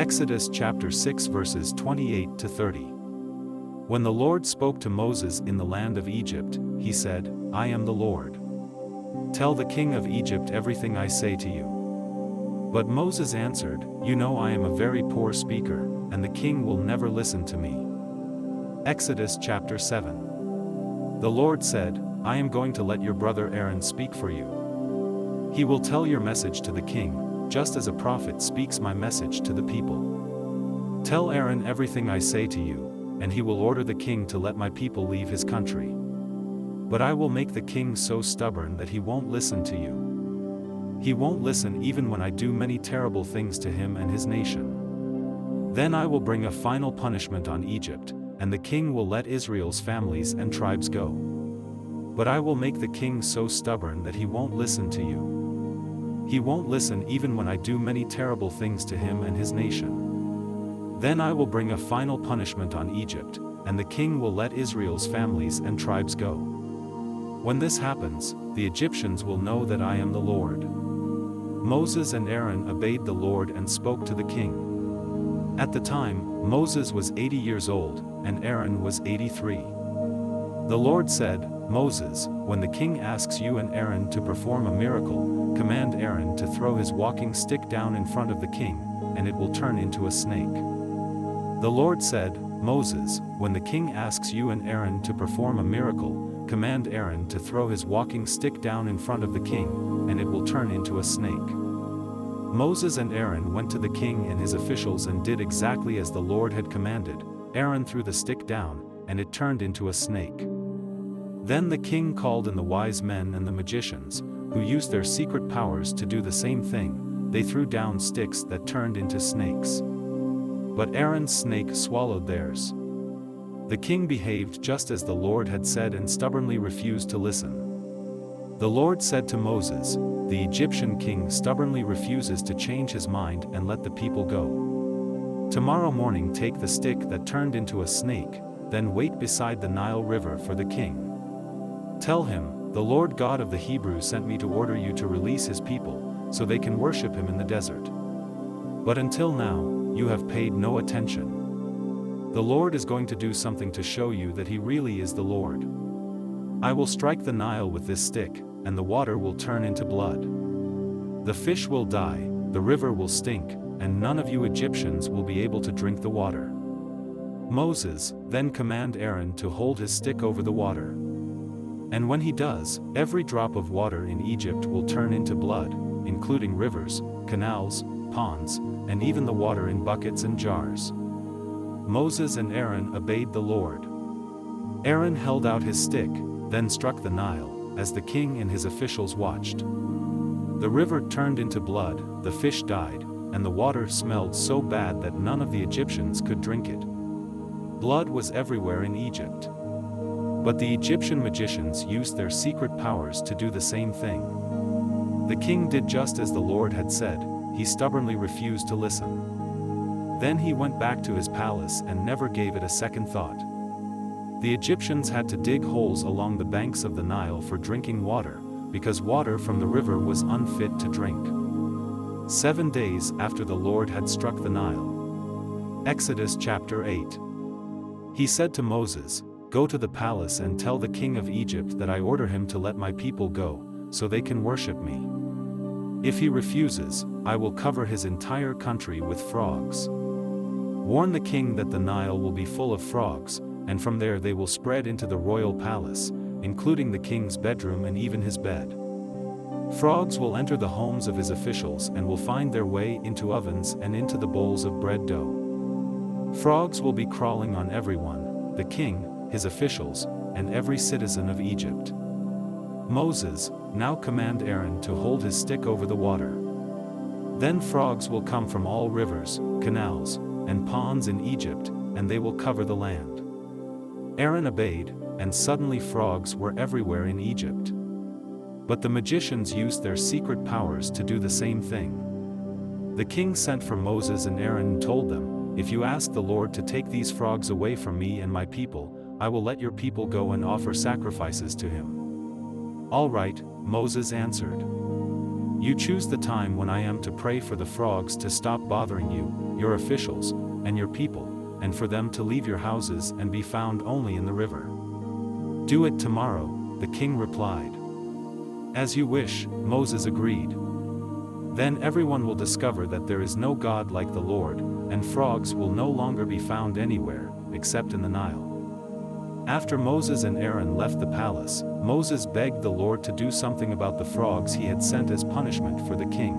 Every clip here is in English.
Exodus chapter 6 verses 28 to 30. When the Lord spoke to Moses in the land of Egypt, he said, I am the Lord. Tell the king of Egypt everything I say to you. But Moses answered, You know I am a very poor speaker, and the king will never listen to me. Exodus chapter 7. The Lord said, I am going to let your brother Aaron speak for you. He will tell your message to the king, just as a prophet speaks my message to the people. Tell Aaron everything I say to you, and he will order the king to let my people leave his country. But I will make the king so stubborn that he won't listen to you. He won't listen even when I do many terrible things to him and his nation. Then I will bring a final punishment on Egypt, and the king will let Israel's families and tribes go. But I will make the king so stubborn that he won't listen to you. He won't listen even when I do many terrible things to him and his nation. Then I will bring a final punishment on Egypt, and the king will let Israel's families and tribes go. When this happens, the Egyptians will know that I am the Lord. Moses and Aaron obeyed the Lord and spoke to the king. At the time, Moses was 80 years old, and Aaron was 83. The Lord said, Moses, when the king asks you and Aaron to perform a miracle, command Aaron to throw his walking stick down in front of the king, and it will turn into a snake. The Lord said, Moses, when the king asks you and Aaron to perform a miracle, command Aaron to throw his walking stick down in front of the king, and it will turn into a snake. Moses and Aaron went to the king and his officials and did exactly as the Lord had commanded. Aaron threw the stick down, and it turned into a snake. Then the king called in the wise men and the magicians, who used their secret powers to do the same thing. They threw down sticks that turned into snakes. But Aaron's snake swallowed theirs. The king behaved just as the Lord had said and stubbornly refused to listen. The Lord said to Moses, The Egyptian king stubbornly refuses to change his mind and let the people go. Tomorrow morning take the stick that turned into a snake, then wait beside the Nile River for the king. Tell him, the Lord God of the Hebrews sent me to order you to release his people, so they can worship him in the desert. But until now, you have paid no attention. The Lord is going to do something to show you that he really is the Lord. I will strike the Nile with this stick, and the water will turn into blood. The fish will die, the river will stink, and none of you Egyptians will be able to drink the water. Moses, then command Aaron to hold his stick over the water. And when he does, every drop of water in Egypt will turn into blood, including rivers, canals, ponds, and even the water in buckets and jars. Moses and Aaron obeyed the Lord. Aaron held out his stick, then struck the Nile, as the king and his officials watched. The river turned into blood, the fish died, and the water smelled so bad that none of the Egyptians could drink it. Blood was everywhere in Egypt. But the Egyptian magicians used their secret powers to do the same thing. The king did just as the Lord had said. He stubbornly refused to listen. Then he went back to his palace and never gave it a second thought. The Egyptians had to dig holes along the banks of the Nile for drinking water, because water from the river was unfit to drink. 7 days after the Lord had struck the Nile. Exodus chapter 8. He said to Moses, Go to the palace and tell the king of Egypt that I order him to let my people go, so they can worship me. If he refuses, I will cover his entire country with frogs. Warn the king that the Nile will be full of frogs, and from there they will spread into the royal palace, including the king's bedroom and even his bed. Frogs will enter the homes of his officials and will find their way into ovens and into the bowls of bread dough. Frogs will be crawling on everyone, the king, his officials, and every citizen of Egypt. Moses, now command Aaron to hold his stick over the water. Then frogs will come from all rivers, canals, and ponds in Egypt, and they will cover the land. Aaron obeyed, and suddenly frogs were everywhere in Egypt. But the magicians used their secret powers to do the same thing. The king sent for Moses and Aaron and told them, If you ask the Lord to take these frogs away from me and my people, I will let your people go and offer sacrifices to him. All right, Moses answered. You choose the time when I am to pray for the frogs to stop bothering you, your officials, and your people, and for them to leave your houses and be found only in the river. Do it tomorrow, the king replied. As you wish, Moses agreed. Then everyone will discover that there is no God like the Lord, and frogs will no longer be found anywhere, except in the Nile. After Moses and Aaron left the palace, Moses begged the Lord to do something about the frogs he had sent as punishment for the king.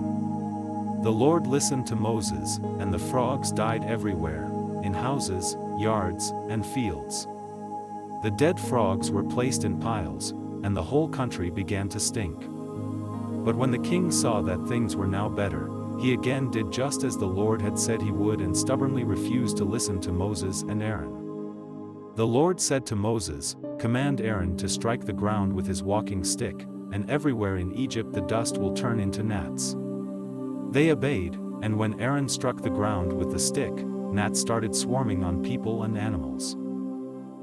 The Lord listened to Moses, and the frogs died everywhere, in houses, yards, and fields. The dead frogs were placed in piles, and the whole country began to stink. But when the king saw that things were now better, he again did just as the Lord had said he would and stubbornly refused to listen to Moses and Aaron. The Lord said to Moses, "Command Aaron to strike the ground with his walking stick, and everywhere in Egypt the dust will turn into gnats." They obeyed, and when Aaron struck the ground with the stick, gnats started swarming on people and animals.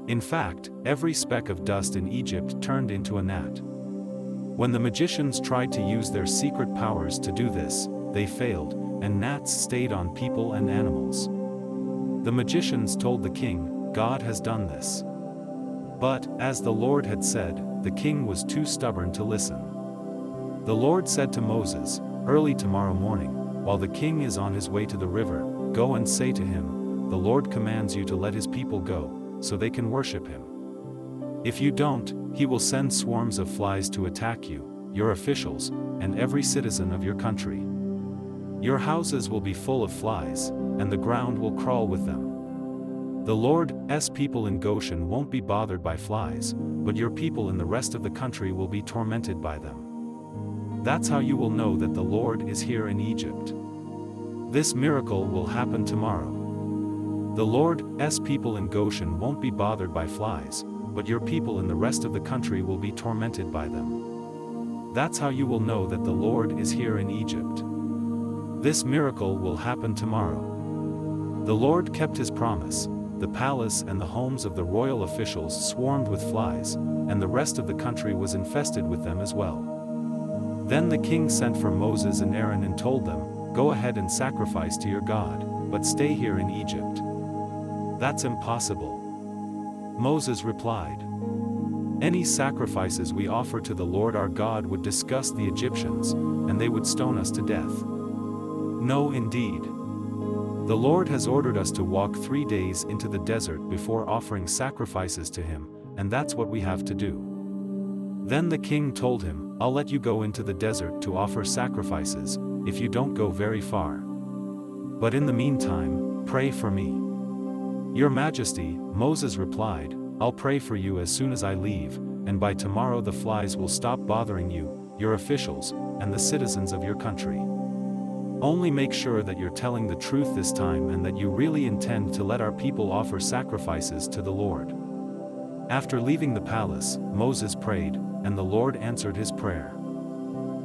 In fact, every speck of dust in Egypt turned into a gnat. When the magicians tried to use their secret powers to do this, they failed, and gnats stayed on people and animals. The magicians told the king, "God has done this." But, as the Lord had said, the king was too stubborn to listen. The Lord said to Moses, "Early tomorrow morning, while the king is on his way to the river, go and say to him, 'The Lord commands you to let his people go, so they can worship him. If you don't, he will send swarms of flies to attack you, your officials, and every citizen of your country. Your houses will be full of flies, and the ground will crawl with them. The Lord's people in Goshen won't be bothered by flies, but your people in the rest of the country will be tormented by them. That's how you will know that the Lord is here in Egypt. This miracle will happen tomorrow. The Lord's people in Goshen won't be bothered by flies, but your people in the rest of the country will be tormented by them. That's how you will know that the Lord is here in Egypt. This miracle will happen tomorrow." The Lord kept his promise. The palace and the homes of the royal officials swarmed with flies, and the rest of the country was infested with them as well. Then the king sent for Moses and Aaron and told them, "Go ahead and sacrifice to your God, but stay here in Egypt." "That's impossible," Moses replied. "Any sacrifices we offer to the Lord our God would disgust the Egyptians, and they would stone us to death." "No, indeed. The Lord has ordered us to walk 3 days into the desert before offering sacrifices to him, and that's what we have to do." Then the king told him, "I'll let you go into the desert to offer sacrifices, if you don't go very far. But in the meantime, pray for me." "Your Majesty," Moses replied, "I'll pray for you as soon as I leave, and by tomorrow the flies will stop bothering you, your officials, and the citizens of your country. Only make sure that you're telling the truth this time and that you really intend to let our people offer sacrifices to the Lord." After leaving the palace, Moses prayed, and the Lord answered his prayer.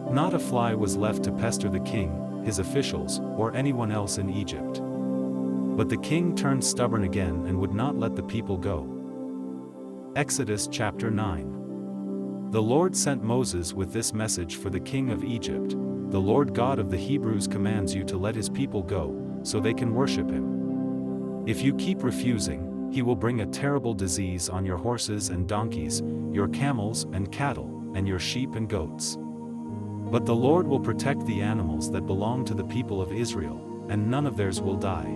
Not a fly was left to pester the king, his officials, or anyone else in Egypt. But the king turned stubborn again and would not let the people go. Exodus chapter 9. The Lord sent Moses with this message for the king of Egypt: "The Lord God of the Hebrews commands you to let his people go, so they can worship him. If you keep refusing, he will bring a terrible disease on your horses and donkeys, your camels and cattle, and your sheep and goats. But the Lord will protect the animals that belong to the people of Israel, and none of theirs will die.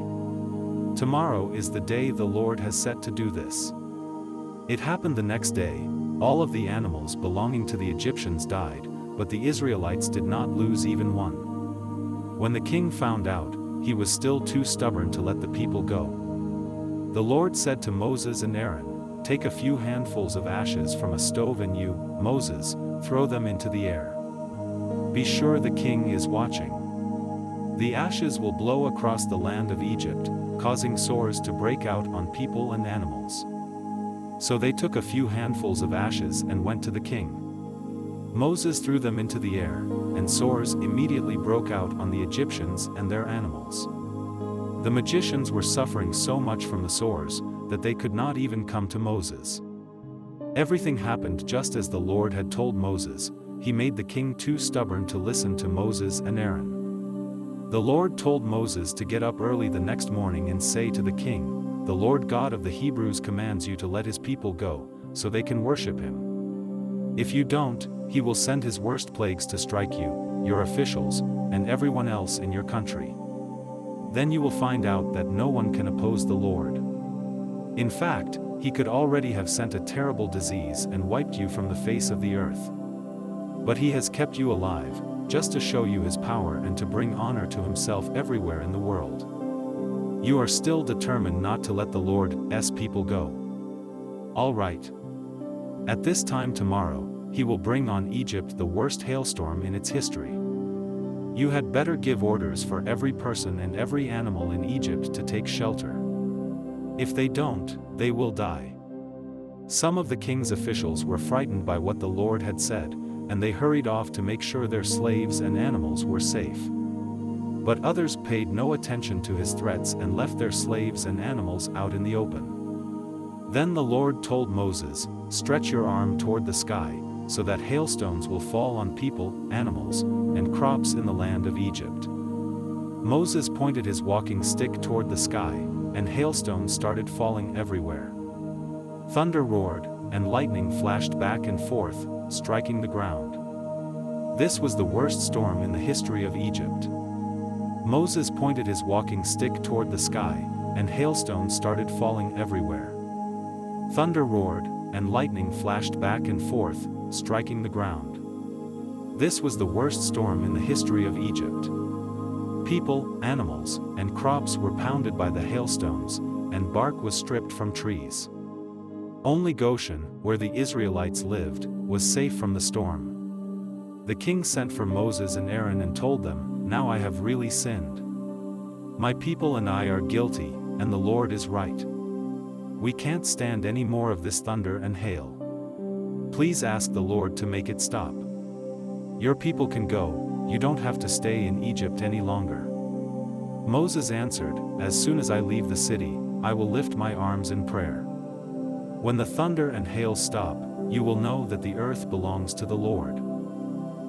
Tomorrow is the day the Lord has set to do this." It happened the next day. All of the animals belonging to the Egyptians died, but the Israelites did not lose even one. When the king found out, he was still too stubborn to let the people go. The Lord said to Moses and Aaron, "Take a few handfuls of ashes from a stove and you, Moses, throw them into the air. Be sure the king is watching. The ashes will blow across the land of Egypt, causing sores to break out on people and animals." So they took a few handfuls of ashes and went to the king. Moses threw them into the air, and sores immediately broke out on the Egyptians and their animals. The magicians were suffering so much from the sores, that they could not even come to Moses. Everything happened just as the Lord had told Moses, he made the king too stubborn to listen to Moses and Aaron. The Lord told Moses to get up early the next morning and say to the king, "The Lord God of the Hebrews commands you to let his people go, so they can worship him. If you don't, he will send his worst plagues to strike you, your officials, and everyone else in your country. Then you will find out that no one can oppose the Lord." In fact, he could already have sent a terrible disease and wiped you from the face of the earth. But he has kept you alive, just to show you his power and to bring honor to himself everywhere in the world. You are still determined not to let the Lord's people go. All right. At this time tomorrow, he will bring on Egypt the worst hailstorm in its history. You had better give orders for every person and every animal in Egypt to take shelter. If they don't, they will die. Some of the king's officials were frightened by what the Lord had said, and they hurried off to make sure their slaves and animals were safe. But others paid no attention to his threats and left their slaves and animals out in the open. Then the Lord told Moses, "Stretch your arm toward the sky, so that hailstones will fall on people, animals, and crops in the land of Egypt." Moses pointed his walking stick toward the sky, and hailstones started falling everywhere. Thunder roared, and lightning flashed back and forth, striking the ground. This was the worst storm in the history of Egypt. Moses pointed his walking stick toward the sky, and hailstones started falling everywhere. Thunder roared, and lightning flashed back and forth, striking the ground. This was the worst storm in the history of Egypt. People, animals, and crops were pounded by the hailstones, and bark was stripped from trees. Only Goshen, where the Israelites lived, was safe from the storm. The king sent for Moses and Aaron and told them, "Now I have really sinned. My people and I are guilty, and the Lord is right. We can't stand any more of this thunder and hail. Please ask the Lord to make it stop. Your people can go, you don't have to stay in Egypt any longer." Moses answered, "As soon as I leave the city, I will lift my arms in prayer. When the thunder and hail stop, you will know that the earth belongs to the Lord.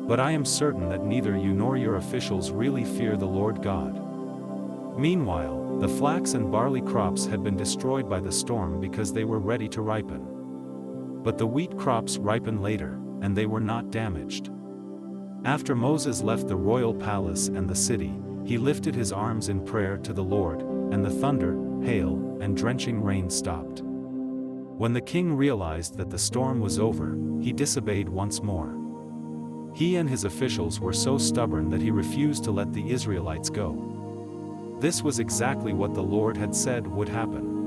But I am certain that neither you nor your officials really fear the Lord God." Meanwhile, the flax and barley crops had been destroyed by the storm because they were ready to ripen. But the wheat crops ripened later, and they were not damaged. After Moses left the royal palace and the city, he lifted his arms in prayer to the Lord, and the thunder, hail, and drenching rain stopped. When the king realized that the storm was over, he disobeyed once more. He and his officials were so stubborn that he refused to let the Israelites go. This was exactly what the Lord had said would happen.